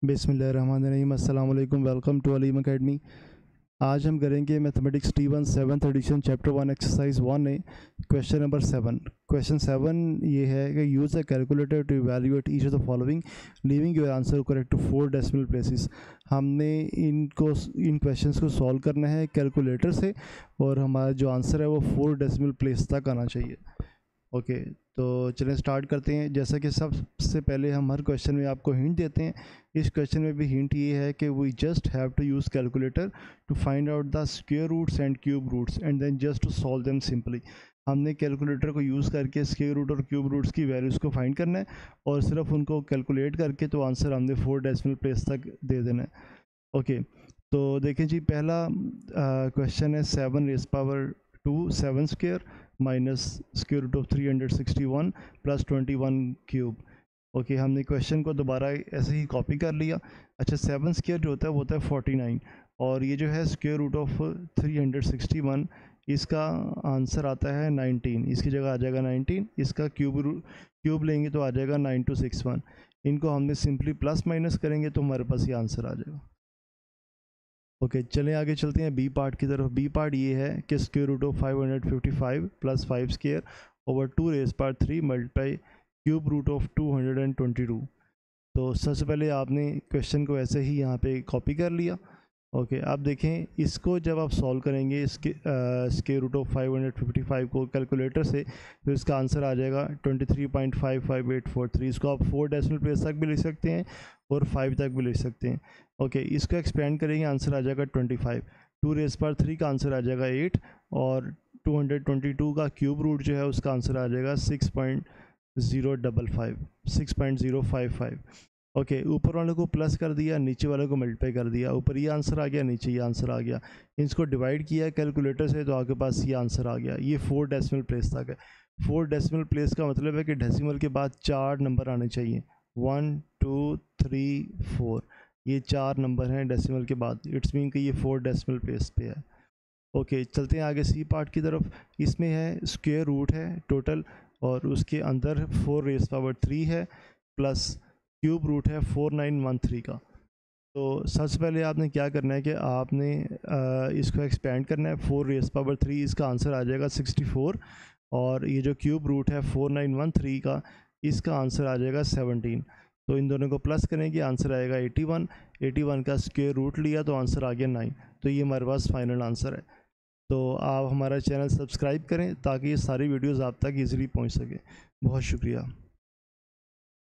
बिस्मिल्लाहिर्रहमानिर्रहीम, अस्सलाम वालेकुम। Welcome to Aleem academy. आज हम करेंगे mathematics T1 7th addition chapter 1 exercise 1 है क्वेश्चन नंबर 7। क्वेश्चन 7 ये है कि use a calculator to evaluate each of the following leaving your answer correct to 4 decimal places. हमने इन क्वेश्चंस को सॉल्व करना है कैलकुलेटर से और हमारा जो आंसर है वो 4 डेसिमल प्लेस तक आना चाहिए। ओके, तो चलें स्टार्ट करते हैं। जैसा कि सबसे पहले हम हर क्वेश्चन में आपको हिंट देते हैं, इस क्वेश्चन में भी हिंट ये है कि we just have to use calculator to find out the square roots and cube roots and then just to solve them simply. हमने कैलकुलेटर को यूज़ करके स्क्वायर रूट और क्यूब रूट्स की वैल्यूज़ को फाइंड करना है और सिर्फ उनको कैलकुलेट करके तो आंसर हमने 4 डेसिमल प्लेस तक दे देना है। ओके, तो देखें जी, पहला क्वेश्चन है 7 raise power 2 7 square minus square root of 361 plus 21 cube. Okay, हमने क्वेश्चन को दोबारा ऐसे ही कॉपी कर लिया। अच्छा, 7 स्क्वायर जो होता है वो होता है 49 और ये जो है स्क्वायर रूट ऑफ 361, इसका आंसर आता है 19, इसकी जगह आ जाएगा 19। इसका क्यूब लेंगे तो आ जाएगा 9261। इनको हमने सिंपली प्लस माइनस करेंगे तो हमारे पास ये आंसर आ जाएगा। ओके, चलें आगे चलते हैं बी पार्ट की तरफ। बी पार्ट ये है कि square root of 555 plus 5 square over 2 raise power 3 multiply cube root of 222। तो सबसे पहले आपने क्वेश्चन को ऐसे ही यहाँ पे कॉपी कर लिया। ओके, अब देखें इसको जब आप सॉल्व करेंगे इसके स्क्वायर रूट ऑफ 555 को कैलकुलेटर से, तो इसका आंसर आ जाएगा 23.55843। इसको आप 4 डेसिमल प्लेस तक भी लिख सकते हैं और 5 तक भी लिख सकते हैं। ओके, इसको एक्सपेंड करेंगे, आंसर आ जाएगा 25। 2 रेज़ पावर 3 का आंसर आ जाएगा 8 और 222 का क्यूब रूट जो है उसका आंसर आ जाएगा 6.055। ओके, ऊपर वाले को प्लस कर दिया, नीचे वाले को मल्टीप्लाई कर दिया। ऊपर ये आंसर आ गया, नीचे ये आंसर आ गया। इसको डिवाइड किया कैलकुलेटर से तो आपके पास ये आंसर आ गया। ये 4 डेसिमल प्लेस तक है। 4 डेसिमल प्लेस का मतलब है कि डेसिमल के बाद 4 नंबर आने चाहिए। 1 2 3 4, ये 4 नंबर हैं डेसिमल के बाद। इट्स मीन कि ये 4 डेसिमल प्लेस पे है। ओके, चलते हैं आगे सी पार्ट की तरफ। इसमें है स्क्वायर रूट है टोटल और उसके अंदर 4 रेज़ पावर 3 है प्लस क्यूब रूट है 4913 का। तो सबसे पहले आपने क्या करना है कि आपने इसको एक्सपेंड करना है। 4 रेज़ पावर 3, इसका आंसर आ जाएगा 64 और ये जो क्यूब रूट है 4913 का, इसका आंसर आ जाएगा 17। तो इन दोनों को प्लस करेंगे, आंसर आएगा 81। 81 का स्क्वायर रूट लिया तो आंसर आ गया 9। तो ये हमारे पास फाइनल आंसर है। तो आप हमारा चैनल सब्सक्राइब करें ताकि ये सारी वीडियोज़ आप तक ईज़िली पहुँच सके। बहुत शुक्रिया।